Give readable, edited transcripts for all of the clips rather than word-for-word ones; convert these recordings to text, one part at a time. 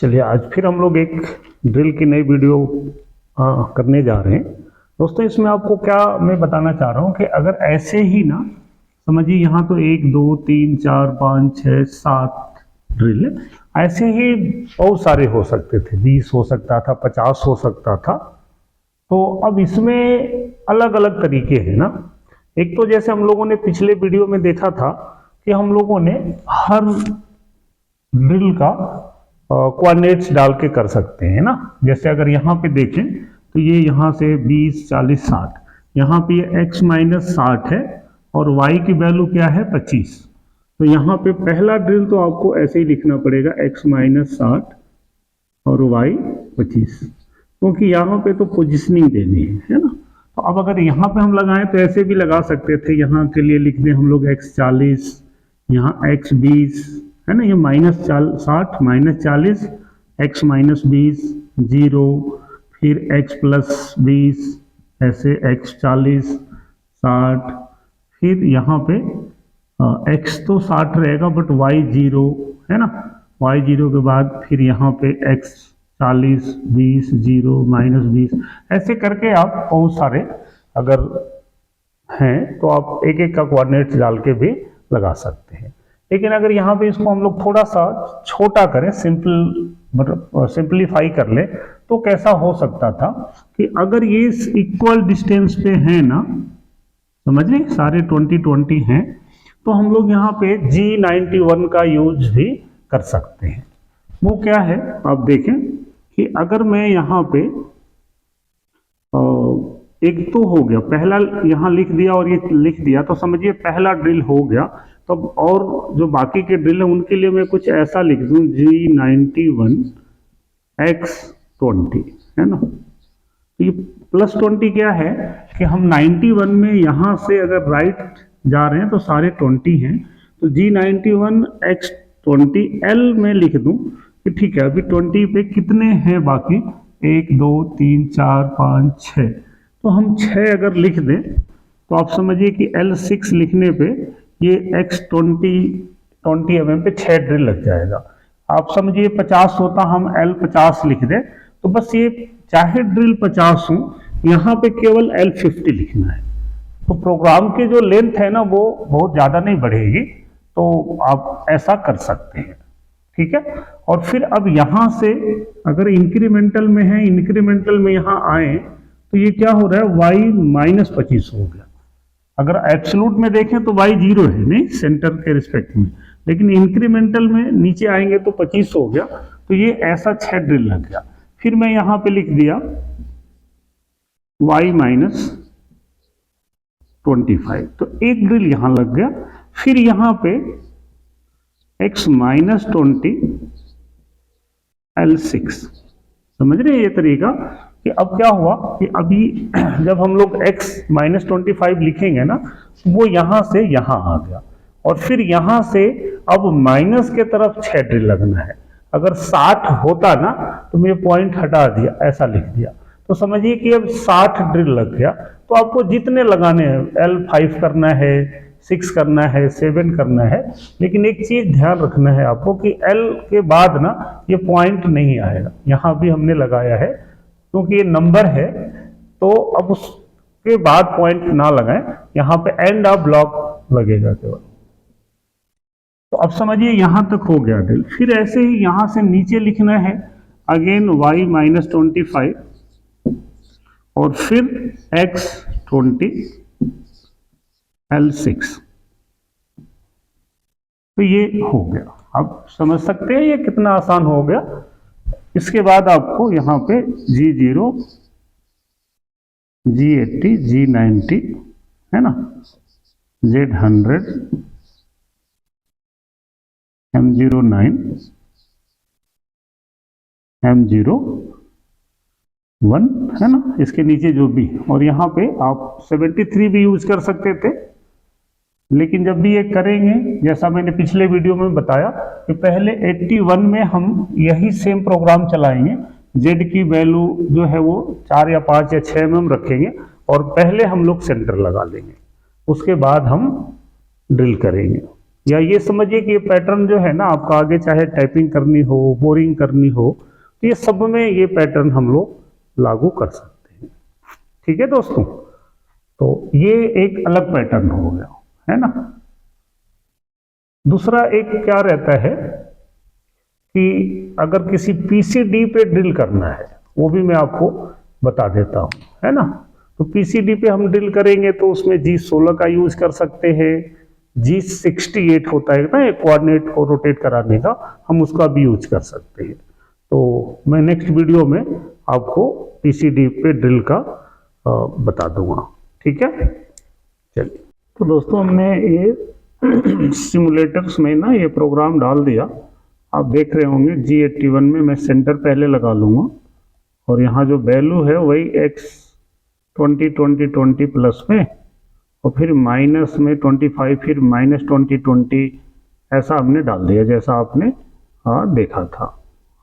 चलिए आज फिर हम लोग एक ड्रिल की नई वीडियो करने जा रहे हैं। दोस्तों इसमें आपको क्या मैं बताना चाह रहा हूँ कि अगर ऐसे ही ना समझिए यहाँ तो 1 2 3 4 5 6 7 ड्रिल ऐसे ही बहुत सारे हो सकते थे, 20 हो सकता था, 50 हो सकता था। तो अब इसमें अलग अलग तरीके हैं ना। एक तो जैसे हम लोगों ने पिछले वीडियो में देखा था कि हम लोगों ने हर ड्रिल का कोऑर्डिनेट्स डाल के कर सकते हैं ना। जैसे अगर यहाँ पे देखें तो ये यहाँ से 20 40 60, यहाँ पे ये x माइनस 60 है और y की वैल्यू क्या है 25। तो यहाँ पे पहला ड्रिल तो आपको ऐसे ही लिखना पड़ेगा x माइनस 60 और y 25, क्योंकि यहाँ पे तो पोजिशनिंग देनी है ना। तो अब अगर यहाँ पे हम लगाएं तो ऐसे भी लगा सकते थे। यहाँ के लिए लिख दें हम लोग x 40, यहाँ x 20 है ना, ये माइनस 60 माइनस 40 x माइनस 20 0, फिर x प्लस 20, ऐसे x 40 60, फिर यहाँ पे x तो 60 रहेगा बट y 0 है ना, y 0 के बाद फिर यहाँ पे x 40 20 0 माइनस 20, ऐसे करके आप बहुत सारे अगर हैं तो आप एक एक का कोऑर्डिनेट्स डाल के भी लगा सकते हैं। लेकिन अगर यहाँ पे इसको हम लोग थोड़ा सा छोटा करें, सिंपलीफाई कर ले, तो कैसा हो सकता था कि अगर ये इक्वल डिस्टेंस पे है ना, समझ रहे सारे 20 हैं, तो हम लोग यहाँ पे G91 का यूज भी कर सकते हैं। वो क्या है आप देखें कि अगर मैं यहाँ पे एक तो हो गया, पहला यहाँ लिख दिया और ये लिख दिया, तो समझिए पहला ड्रिल हो गया। तो और जो बाकी के ड्रिल है उनके लिए मैं कुछ ऐसा लिख दूं G91 x20 है ना। ये प्लस 20 क्या है कि हम 91 में यहाँ से अगर राइट जा रहे हैं तो सारे 20 हैं, तो G91 x20 L में लिख दूं कि ठीक है अभी 20 पे कितने हैं बाकी, 1 2 3 4 5 6, तो हम 6 अगर लिख दें तो आप समझिए कि L6 लिखने पे ये x20 mm पे 6 ड्रिल लग जाएगा। आप समझिए 50 होता, हम L50 लिख दें तो बस ये चाहे ड्रिल 50 हो, यहाँ पे केवल L50 लिखना है। तो प्रोग्राम के जो लेंथ है ना वो बहुत ज़्यादा नहीं बढ़ेगी, तो आप ऐसा कर सकते हैं, ठीक है। और फिर अब यहाँ से अगर इंक्रीमेंटल में है, इंक्रीमेंटल में यहाँ आए तो ये क्या हो रहा है y माइनस 25 हो गया। अगर एब्सोल्यूट में देखें तो y 0 है नहीं सेंटर के रिस्पेक्ट में, लेकिन इंक्रीमेंटल में नीचे आएंगे तो 25 हो गया। तो ये ऐसा 6 ड्रिल लग गया। फिर मैं यहाँ पे लिख दिया y माइनस 25, तो एक ड्रिल यहाँ लग गया। फिर यहाँ पे x माइनस 20 L6, समझ रहे हैं ये तरीका कि अब क्या हुआ कि अभी जब हम लोग x माइनस 25 लिखेंगे ना, वो यहाँ से यहाँ आ गया और फिर यहाँ से अब माइनस के तरफ 6 ड्रिल लगना है। अगर 60 होता ना तो मैं पॉइंट हटा दिया, ऐसा लिख दिया, तो समझिए कि अब 60 ड्रिल लग गया। तो आपको जितने लगाने हैं, L5 करना है, 6 करना है, 7 करना है, लेकिन एक चीज ध्यान रखना है आपको कि L के बाद ना ये पॉइंट नहीं आएगा। यहाँ भी हमने लगाया है क्योंकि ये नंबर है, तो अब उसके बाद पॉइंट ना लगाएं, यहाँ पे एंड ऑफ ब्लॉक लगेगा केवल। तो अब समझिए यहाँ तक हो गया ड्रिल। फिर ऐसे ही यहाँ से नीचे लिखना है अगेन y माइनस 25 और फिर x20 L6, तो ये हो गया। आप समझ सकते हैं ये कितना आसान हो गया। इसके बाद आपको यहाँ पे G0 G80 G90 है ना, Z100 M09 M01 है ना, इसके नीचे जो भी, और यहाँ पे आप 73 भी यूज कर सकते थे। लेकिन जब भी ये करेंगे, जैसा मैंने पिछले वीडियो में बताया कि पहले 81 में हम यही सेम प्रोग्राम चलाएंगे। Z की वैल्यू जो है वो 4 या 5 या 6 में हम रखेंगे और पहले हम लोग सेंटर लगा लेंगे, उसके बाद हम ड्रिल करेंगे। या ये समझिए कि ये पैटर्न जो है ना आपका आगे चाहे टाइपिंग करनी हो, बोरिंग करनी हो, तो ये सब में ये पैटर्न हम लोग लागू कर सकते हैं। ठीक है दोस्तों, तो ये एक अलग पैटर्न हो गया, है ना। दूसरा एक क्या रहता है कि अगर किसी पीसीडी पे ड्रिल करना है, वो भी मैं आपको बता देता हूं, है ना। तो पीसीडी पे हम ड्रिल करेंगे तो उसमें G16 का यूज कर सकते हैं, G68 होता है ना एक कोऑर्डिनेट को रोटेट कराने का, हम उसका भी यूज कर सकते हैं। तो मैं नेक्स्ट वीडियो में आपको पीसीडी पे ड्रिल का बता दूंगा, ठीक है। चलिए, तो दोस्तों हमने ये सिमुलेटर्स में ना ये प्रोग्राम डाल दिया, आप देख रहे होंगे G81 में मैं सेंटर पहले लगा लूँगा और यहाँ जो वैल्यू है वही X20 प्लस में और फिर माइनस में 25, फिर -20 ऐसा हमने डाल दिया जैसा आपने देखा था।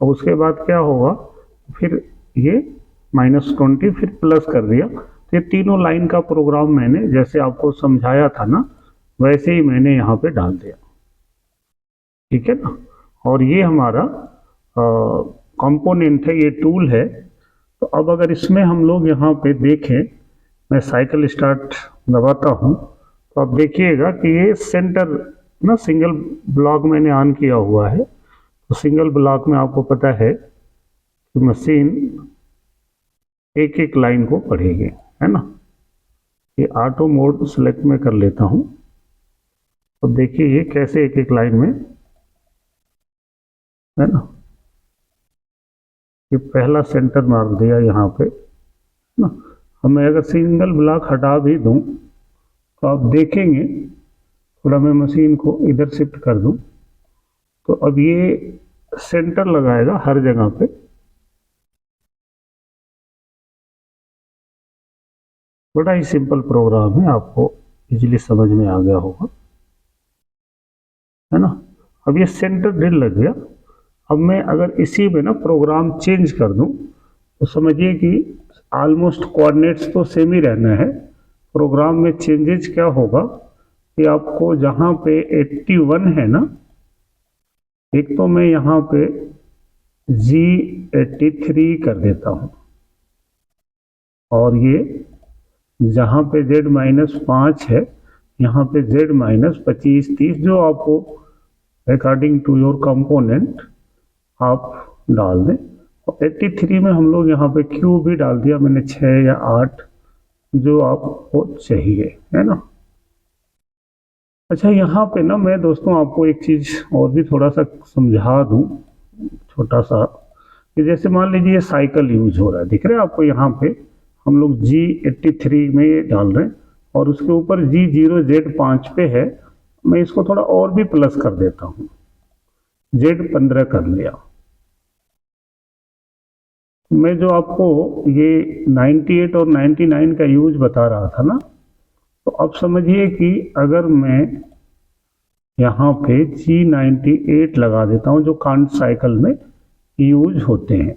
अब उसके बाद क्या होगा, फिर ये -20 फिर प्लस कर दिया। तो ये तीनों लाइन का प्रोग्राम मैंने जैसे आपको समझाया था ना वैसे ही मैंने यहाँ पे डाल दिया, ठीक है ना। और ये हमारा कंपोनेंट है, ये टूल है। तो अब अगर इसमें हम लोग यहाँ पे देखें, मैं साइकिल स्टार्ट दबाता हूँ तो आप देखिएगा कि ये सेंटर ना सिंगल ब्लॉक मैंने ऑन किया हुआ है। तो सिंगल ब्लॉक में आपको पता है कि मशीन एक एक लाइन को पढ़ेगी, है ना। ये ऑटो मोड सेलेक्ट में कर लेता हूँ। तो देखिए ये कैसे एक एक लाइन में, है ना। ये पहला सेंटर मार दिया यहाँ पे ना। अब मैं अगर सिंगल ब्लॉक हटा भी दूं तो आप देखेंगे, थोड़ा मैं मशीन को इधर शिफ्ट कर दूं तो अब ये सेंटर लगाएगा हर जगह पे। बड़ा ही सिंपल प्रोग्राम है, आपको इजीली समझ में आ गया होगा, है ना। अब ये सेंटर ड्रिल लग गया। अब मैं अगर इसी में ना प्रोग्राम चेंज कर दूं तो समझिए कि ऑलमोस्ट कोऑर्डिनेट्स तो सेम ही रहना है। प्रोग्राम में चेंजेस क्या होगा कि आपको जहाँ पे 81 है ना, एक तो मैं यहाँ पे G83 कर देता हूँ और ये जहाँ पे Z-5 है यहाँ पे Z-25, 30 जो आपको अकॉर्डिंग टू योर कंपोनेंट आप डाल दें। और 83 में हम लोग यहाँ पे Q भी डाल दिया मैंने 6 या 8 जो आपको चाहिए, है ना। अच्छा, यहाँ पे ना मैं दोस्तों आपको एक चीज़ और भी थोड़ा सा समझा दूँ, छोटा सा, कि जैसे मान लीजिए ये साइकिल यूज हो रहा है, दिख रहा है आपको। यहाँ पे हम लोग G83 में ये डाल रहे हैं और उसके ऊपर G0Z5 पे है। मैं इसको थोड़ा और भी प्लस कर देता हूँ, Z15 कर लिया। मैं जो आपको ये 98 और 99 का यूज बता रहा था ना, तो अब समझिए कि अगर मैं यहाँ पे G98 लगा देता हूँ जो कांट साइकिल में यूज होते हैं,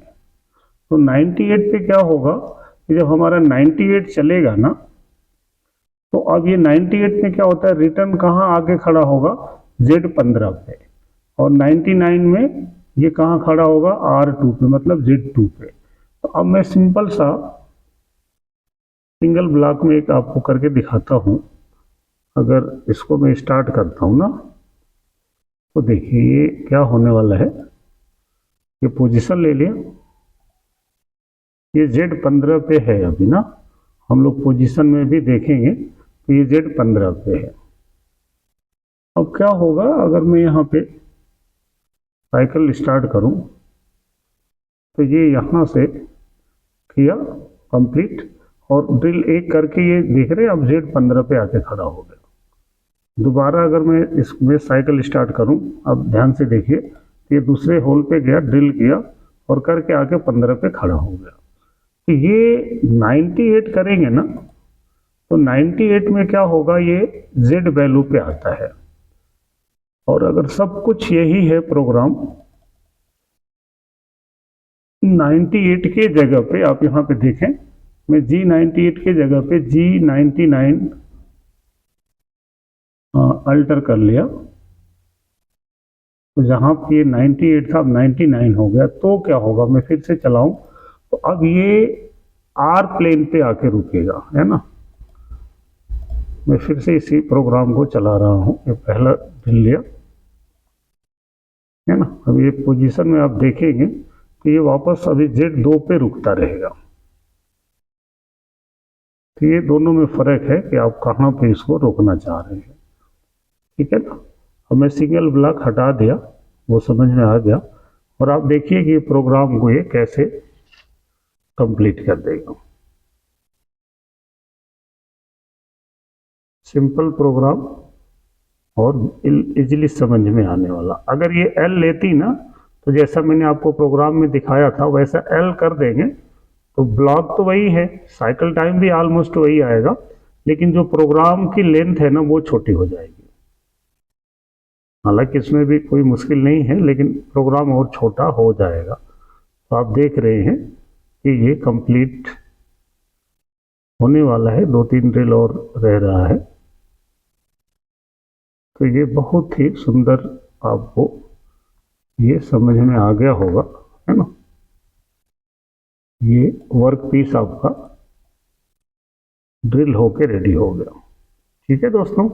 तो 98 पे क्या होगा कि जब हमारा 98 चलेगा ना, तो अब ये 98 में क्या होता है, रिटर्न कहाँ आके खड़ा होगा, Z15 पे, और 99 में ये कहाँ खड़ा होगा, R2 पे, मतलब Z2 पे। तो अब मैं सिंपल सा सिंगल ब्लॉक में एक आपको करके दिखाता हूँ। अगर इसको मैं स्टार्ट करता हूँ ना, तो देखिए ये क्या होने वाला है। ये पोजीशन ले लिया, ये Z15 पे है अभी ना, हम लोग पोजीशन में भी देखेंगे तो ये Z15 पे है। अब क्या होगा अगर मैं यहाँ पे साइकिल स्टार्ट करूँ, तो ये यहाँ से किया कंप्लीट और ड्रिल एक करके ये देख रहे हैं अब Z15 पे आके खड़ा हो गया। दोबारा अगर मैं इसमें साइकिल स्टार्ट करूं, अब ध्यान से देखिए, ये दूसरे होल पे गया, ड्रिल किया और करके आके 15 पे खड़ा हो गया। तो ये 98 करेंगे ना, तो 98 में क्या होगा, ये Z वैल्यू पे आता है। और अगर सब कुछ यही है प्रोग्राम, 98 के जगह पे आप यहाँ पे देखें, मैं G98 के जगह पे G99 अल्टर कर लिया तो जहाँ पे ये 98 था अब 99 हो गया, तो क्या होगा, मैं फिर से चलाऊं तो अब ये आर प्लेन पे आके रुकेगा, है ना। मैं फिर से इसी प्रोग्राम को चला रहा हूँ, ये पहला ड्रिल लिया, है ना। अब ये पोजीशन में आप देखेंगे कि ये वापस अभी Z2 पे रुकता रहेगा। तो ये दोनों में फ़र्क है कि आप कहाँ पे इसको रोकना चाह रहे हैं, ठीक है ना। अब मैं सिंगल ब्लॉक हटा दिया, वो समझ में आ गया। और आप देखिए कि प्रोग्राम को ये कैसे कंप्लीट कर देगा। सिंपल प्रोग्राम और इजीली समझ में आने वाला। अगर ये एल लेती ना, तो जैसा मैंने आपको प्रोग्राम में दिखाया था वैसा एल कर देंगे तो ब्लॉक तो वही है, साइकिल टाइम भी ऑलमोस्ट वही आएगा, लेकिन जो प्रोग्राम की लेंथ है ना वो छोटी हो जाएगी। हालांकि इसमें भी कोई मुश्किल नहीं है, लेकिन प्रोग्राम और छोटा हो जाएगा। तो आप देख रहे हैं कि ये कंप्लीट होने वाला है, 2-3 ड्रिल और रह रहा है। तो ये बहुत ही सुंदर, आपको ये समझ में आ गया होगा, है ना। ये वर्क पीस आपका ड्रिल होके रेडी हो गया, ठीक है दोस्तों।